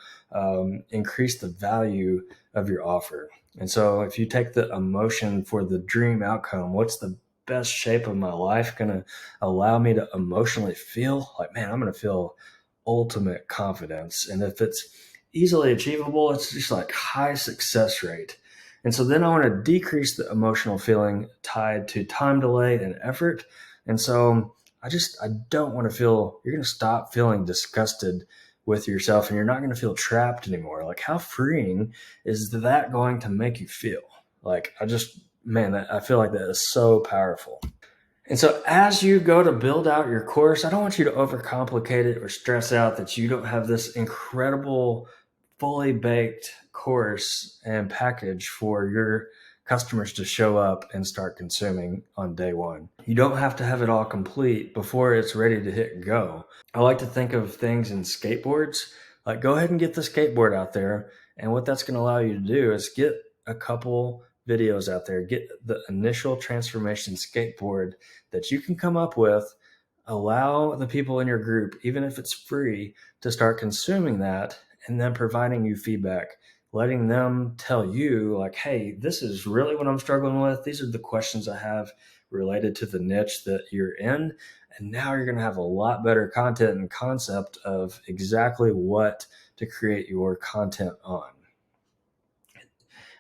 increase the value of your offer. And so if you take the emotion for the dream outcome, what's the best shape of my life going to allow me to emotionally feel like, man, I'm going to feel ultimate confidence. And if it's easily achievable, it's just like high success rate. And so then I want to decrease the emotional feeling tied to time delay and effort. And so I don't want to feel, you're going to stop feeling disgusted with yourself and you're not going to feel trapped anymore. Like, how freeing is that going to make you feel? Like, I feel like that is so powerful. And so as you go to build out your course, I don't want you to overcomplicate it or stress out that you don't have this incredible, fully baked course and package for your customers to show up and start consuming on day one. You don't have to have it all complete before it's ready to hit go. I like to think of things in skateboards. Like, go ahead and get the skateboard out there. And what that's going to allow you to do is get a couple videos out there, get the initial transformation skateboard that you can come up with, allow the people in your group, even if it's free, to start consuming that, and then providing you feedback, letting them tell you, like, hey, this is really what I'm struggling with. These are the questions I have related to the niche that you're in. And now you're going to have a lot better content and concept of exactly what to create your content on.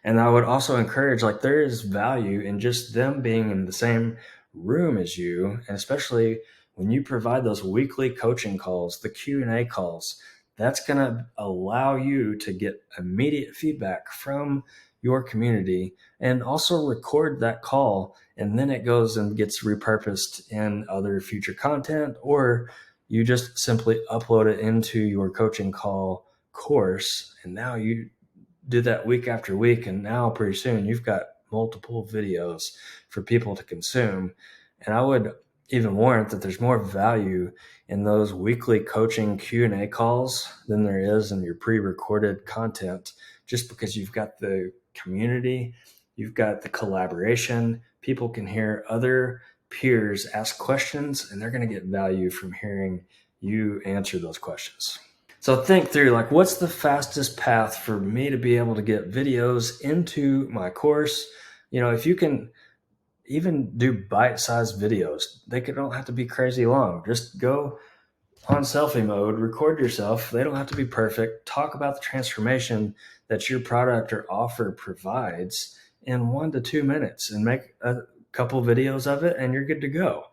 And I would also encourage, like, there is value in just them being in the same room as you. And especially when you provide those weekly coaching calls, the Q&A calls, that's going to allow you to get immediate feedback from your community and also record that call. And then it goes and gets repurposed in other future content, or you just simply upload it into your coaching call course. And now you do that week after week. And now pretty soon you've got multiple videos for people to consume. And I would even warrant that there's more value in those weekly coaching Q&A calls than there is in your pre-recorded content, just because you've got the community, you've got the collaboration. People can hear other peers ask questions, and they're going to get value from hearing you answer those questions. So think through, like, what's the fastest path for me to be able to get videos into my course? If you can even do bite-sized videos, they don't have to be crazy long. Just go on selfie mode, record yourself. They don't have to be perfect. Talk about the transformation that your product or offer provides in 1 to 2 minutes, and make a couple videos of it, and you're good to go.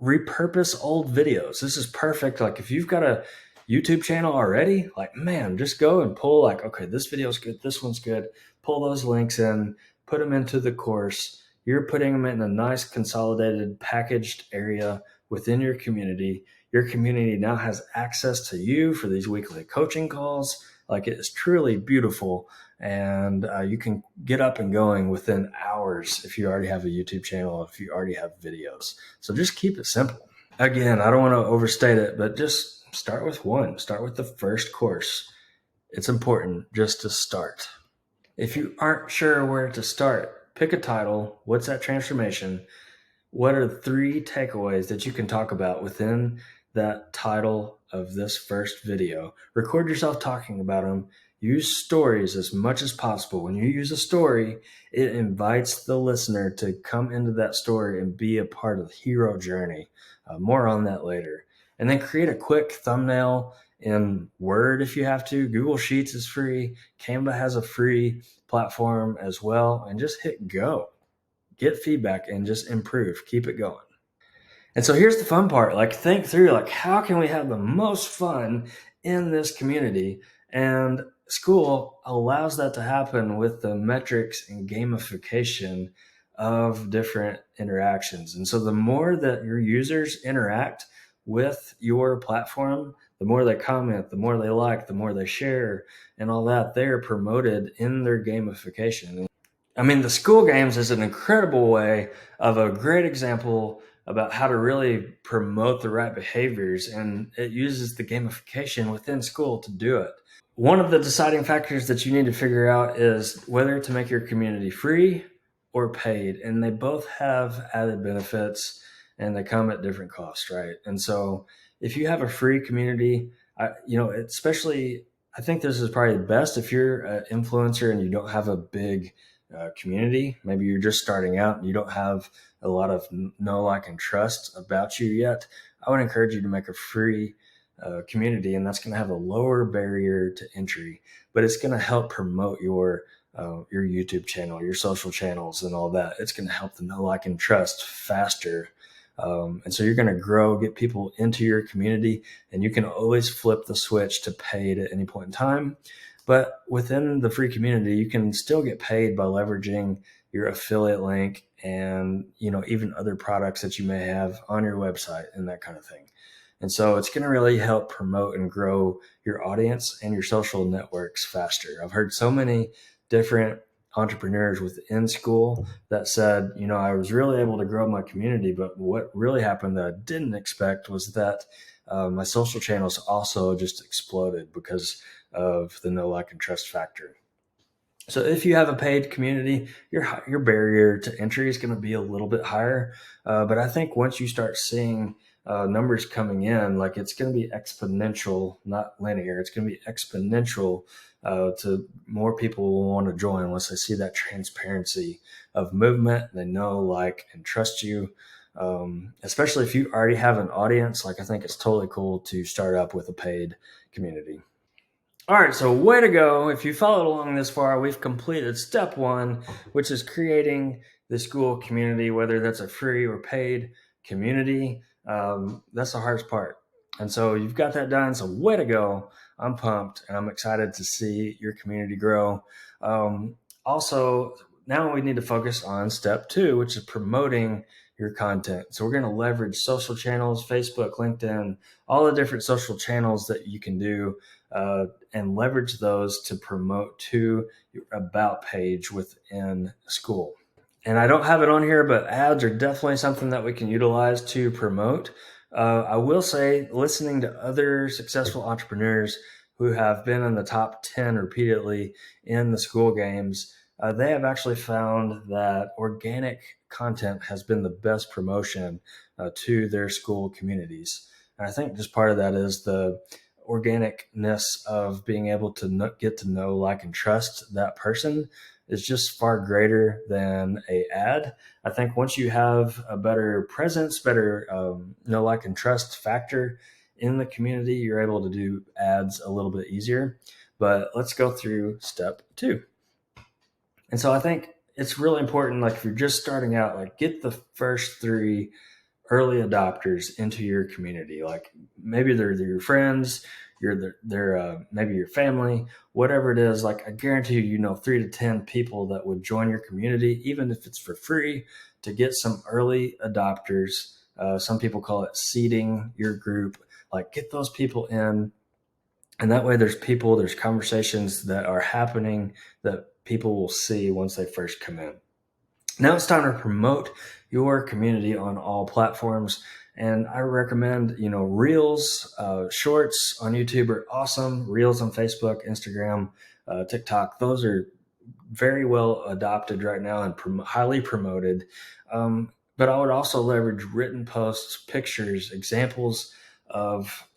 Repurpose old videos. This is perfect. Like, if you've got a YouTube channel already, like, man, just go and pull like, okay, this video's good, this one's good. Pull those links in, put them into the course. You're putting them in a nice consolidated packaged area within your community. Your community now has access to you for these weekly coaching calls. Like, it is truly beautiful. And you can get up and going within hours if you already have a YouTube channel, if you already have videos. So just keep it simple. Again, I don't want to overstate it, but just start with one. Start with the first course. It's important just to start. If you aren't sure where to start, pick a title. What's that transformation? What are 3 takeaways that you can talk about within that title of this first video? Record yourself talking about them. Use stories as much as possible. When you use a story, it invites the listener to come into that story and be a part of the hero journey. More on that later. And then create a quick thumbnail in Word if you have to. Google Sheets is free. Canva has a free platform as well. And just hit go. Get feedback and just improve. Keep it going. And so here's the fun part. Like, think through, like, how can we have the most fun in this community? And Skool allows that to happen with the metrics and gamification of different interactions. And so the more that your users interact with your platform, the more they comment, the more they like, the more they share, and all that, they're promoted in their gamification. I mean, the Skool Games is an incredible way of a great example about how to really promote the right behaviors, and it uses the gamification within Skool to do it. One of the deciding factors that you need to figure out is whether to make your community free or paid, and they both have added benefits and they come at different costs, right? And so if you have a free community, especially, I think this is probably the best if you're an influencer and you don't have a big community. Maybe you're just starting out and you don't have a lot of know, like, and trust about you yet. I would encourage you to make a free community, and that's going to have a lower barrier to entry, but it's going to help promote your YouTube channel, your social channels, and all that. It's going to help the know, like, and trust faster. And so you're going to grow, get people into your community, and you can always flip the switch to paid at any point in time. But within the free community, you can still get paid by leveraging your affiliate link and, even other products that you may have on your website and that kind of thing. And so it's going to really help promote and grow your audience and your social networks faster. I've heard so many different entrepreneurs within Skool that said, I was really able to grow my community, but what really happened that I didn't expect was that my social channels also just exploded because of the know, like, and trust factor. So if you have a paid community, your barrier to entry is going to be a little bit higher. But I think once you start seeing numbers coming in, like, it's going to be exponential, not linear. It's going to be exponential to more people will want to join once they see that transparency of movement. They know, like, and trust you. Especially if you already have an audience. Like, I think it's totally cool to start up with a paid community. All right, so way to go. If you followed along this far, we've completed step 1, which is creating the Skool community, whether that's a free or paid community. That's the hardest part. And so you've got that done. So way to go. I'm pumped and I'm excited to see your community grow. Also, now we need to focus on step 2, which is promoting your content. So we're going to leverage social channels, Facebook, LinkedIn, all the different social channels that you can do, and leverage those to promote to your About page within Skool. And I don't have it on here, but ads are definitely something that we can utilize to promote. I will say, listening to other successful entrepreneurs who have been in the top 10 repeatedly in the Skool Games, they have actually found that organic content has been the best promotion to their Skool communities. And I think just part of that is the organicness of being able to get to know, like, and trust that person is just far greater than a ad. I think once you have a better presence, better know, like, and trust factor in the community, you're able to do ads a little bit easier. But let's go through step 2. And so I think it's really important, like, if you're just starting out, like, get the first 3 early adopters into your community. Like, maybe they're your friends, maybe your family, whatever it is. Like, I guarantee you, 3 to 10 people that would join your community, even if it's for free, to get some early adopters. Some people call it seeding your group. Like, get those people in, and that way there's conversations that are happening that people will see once they first come in. Now it's time to promote your community on all platforms. And I recommend, Reels, Shorts on YouTube are awesome. Reels on Facebook, Instagram, TikTok, those are very well adopted right now and highly promoted. But I would also leverage written posts, pictures, examples of,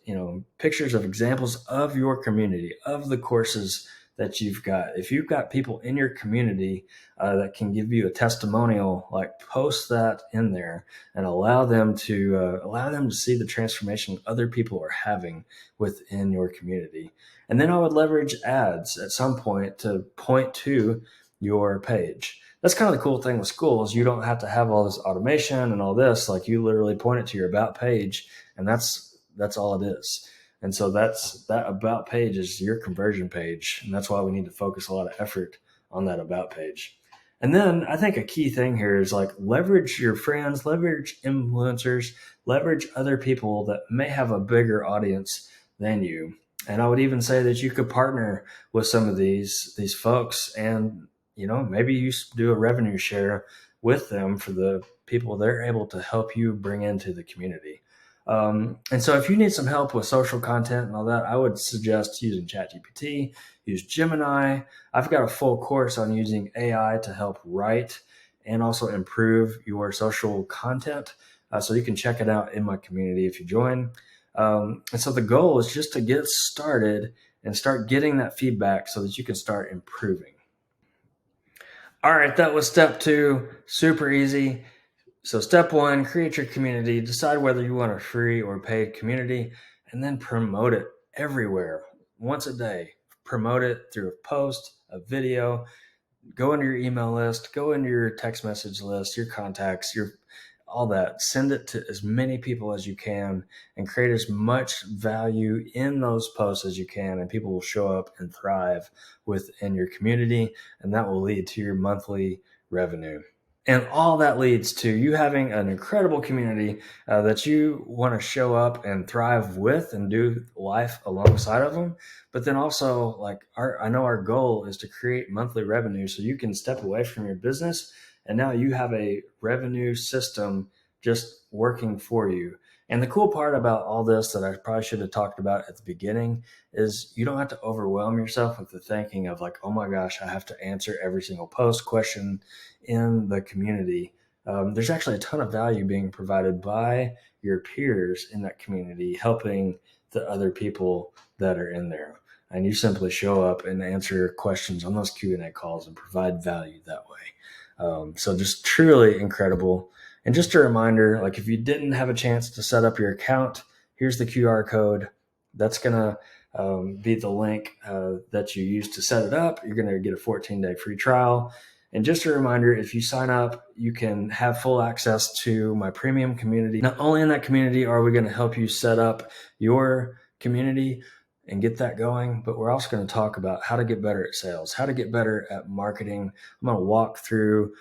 pictures of examples of your community, of the courses that you've got. If you've got people in your community that can give you a testimonial, like, post that in there and allow them to see the transformation other people are having within your community. And then I would leverage ads at some point to point to your page. That's kind of the cool thing with Skool, is you don't have to have all this automation and all this. Like, you literally point it to your about page, and that's all it is. And so that about page is your conversion page. And that's why we need to focus a lot of effort on that about page. And then I think a key thing here is, like, leverage your friends, leverage influencers, leverage other people that may have a bigger audience than you. And I would even say that you could partner with some of these folks, and, maybe you do a revenue share with them for the people they're able to help you bring into the community. And so if you need some help with social content and all that, I would suggest using ChatGPT, use Gemini. I've got a full course on using AI to help write and also improve your social content. So you can check it out in my community if you join. And so the goal is just to get started and start getting that feedback so that you can start improving. All right, that was step 2, super easy. So step 1, create your community, decide whether you want a free or paid community, and then promote it everywhere, once a day. Promote it through a post, a video, go into your email list, go into your text message list, your contacts, all that. Send it to as many people as you can and create as much value in those posts as you can, and people will show up and thrive within your community, and that will lead to your monthly revenue. And all that leads to you having an incredible community that you want to show up and thrive with and do life alongside of them. But then also, like, I know our goal is to create monthly revenue so you can step away from your business, and now you have a revenue system just working for you. And the cool part about all this that I probably should have talked about at the beginning is you don't have to overwhelm yourself with the thinking of, like, oh my gosh, I have to answer every single post question in the community. There's actually a ton of value being provided by your peers in that community, helping the other people that are in there. And you simply show up and answer questions on those Q&A calls and provide value that way. So just truly incredible. And just a reminder, like, if you didn't have a chance to set up your account, here's the QR code. That's going to be the link that you use to set it up. You're going to get a 14-day free trial. And just a reminder, if you sign up, you can have full access to my premium community. Not only in that community are we going to help you set up your community and get that going, but we're also going to talk about how to get better at sales, how to get better at marketing. I'm going to walk through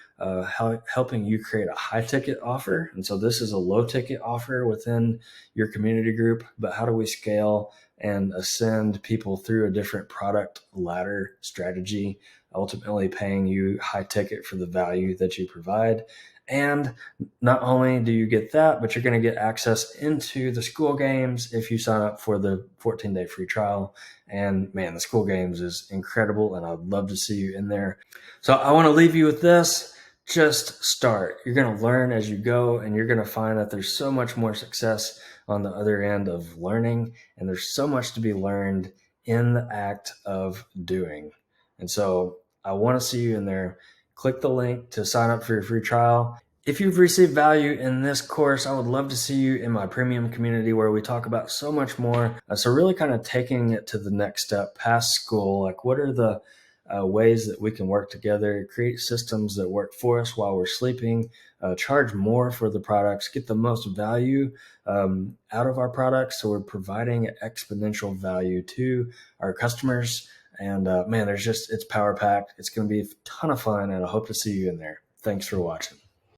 helping you create a high ticket offer. And so this is a low ticket offer within your community group, but how do we scale and ascend people through a different product ladder strategy, ultimately paying you high ticket for the value that you provide. And not only do you get that, but you're going to get access into the Skool Games if you sign up for the 14-day free trial. And man, the Skool Games is incredible, and I'd love to see you in there. So I want to leave you with this. Just start. You're going to learn as you go, and you're going to find that there's so much more success on the other end of learning, and there's so much to be learned in the act of doing. And so I want to see you in there. Click the link to sign up for your free trial. If you've received value in this course, I would love to see you in my premium community where we talk about so much more. So really kind of taking it to the next step past school. Like, what are the ways that we can work together, create systems that work for us while we're sleeping, charge more for the products, get the most value out of our products. So we're providing exponential value to our customers. And man, it's power packed. It's going to be a ton of fun, and I hope to see you in there. Thanks for watching.